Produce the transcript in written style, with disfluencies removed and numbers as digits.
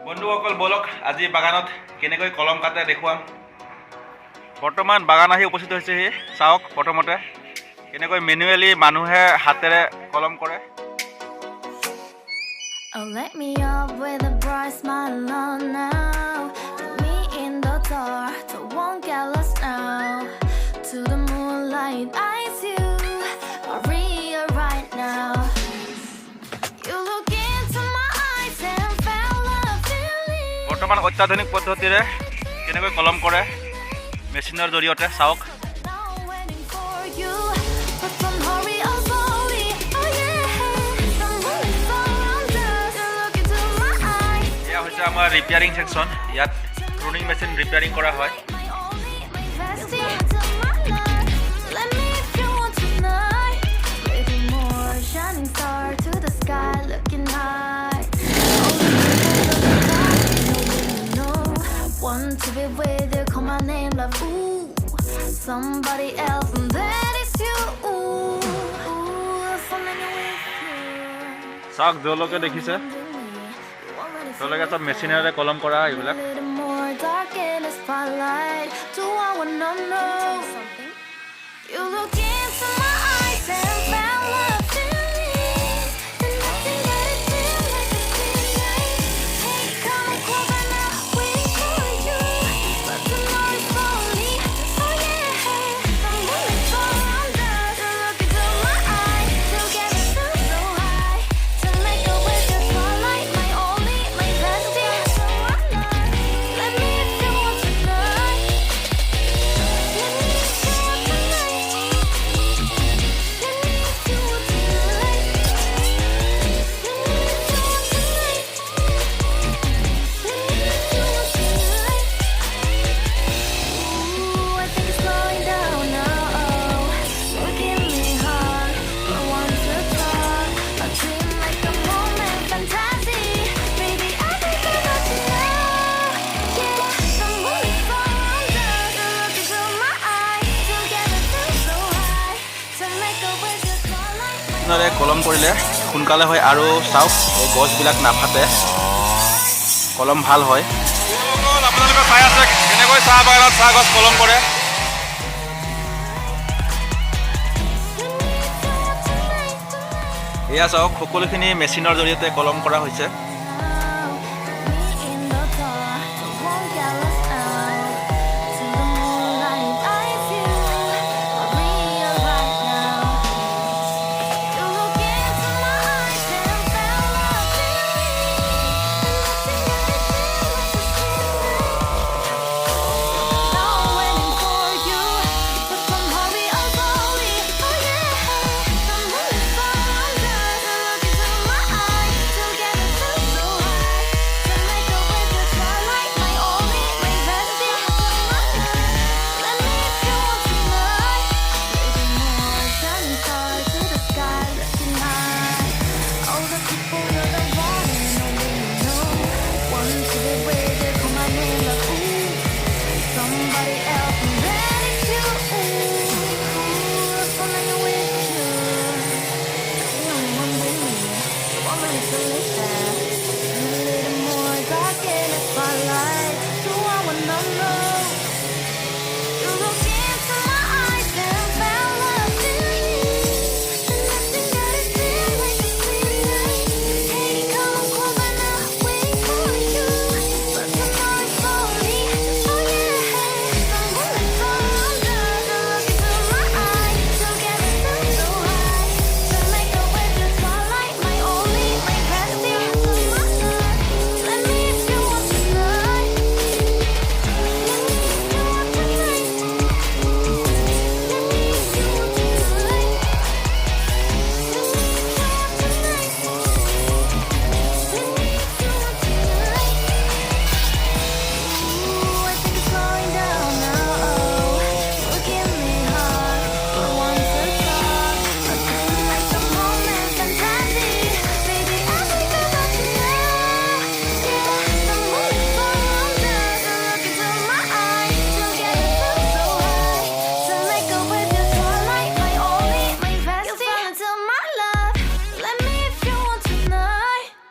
বন্ধুসকল বলক আজি বাগানত কেনেকৈ কলম কাটে দেখুৱাম। বৰ্তমান বাগান আহি উপস্থিত হৈছেহি। চাওক প্ৰথমতে কেনেকৈ মেনুৱেলি মানুহে হাতেৰে কলম কৰে। Oh, let me up with a bright smile on now. Take me in the dark, so won't get lost now. To the moonlight, eyes you are real right now. You look into my eyes and felt a feeling. বৰ্তমান অত্যাধুনিক পদ্ধতিৰে কেনেকৈ কলম কৰে মেচিনৰ জৰিয়তে চাওক। Now waiting for you, but don't hurry, oh slowly. Oh yeah, I'm moving around us. You look into my eyes. এয়া হৈছে আমাৰ ৰিপেয়াৰিং ছেকশ্যন। ইয়াত প্ৰুনিং মেচিন ৰিপেয়াৰিং কৰা হয়। My only, my bestie, to my life. Let me if you want tonight. Little more shining star to the sky, looking high. Want to be with you, call my name, love. Ooh, somebody else, and that is you. Ooh, something with you. চাওক জলকে দেখিছে, জলকে চব মেচিনেৰে কলম কৰা এইবিলাক। A little more dark in the spotlight. Do I wanna know something? You look into my eyes and felt a feeling, and nothing that it feels like a tonight. Hey, come closer now, waiting for you, but tomorrow is lonely. Oh yeah, I'm moving around us. You look into my eyes, together feel so high. To make a wish, your spotlight, my only, my bestie. Let me if you want tonight. Let me if you want tonight. Let me if you want tonight. Let me if you want tonight. Let me if you want tonight. Ooh, I think it's slowing down now. Look at me hard. I want to talk. A dream like a moment, fantasy. Baby, I think about you now. Yeah, I'm moving around us. Look into my eyes. Together feel so high. To make a wish, your spotlight. মেচিনেৰে কলম কৰিলে সোনকালে হয় আৰু চাওক এই গছবিলাক নাফাটে, কলম ভাল হয়। আপোনালোকে চাই আছে কেনেকৈ চাহ বাগানত চাহ গছ কলম কৰে। এয়া চাওক সকলোখিনি মেচিনৰ জৰিয়তে কলম কৰা হৈছে।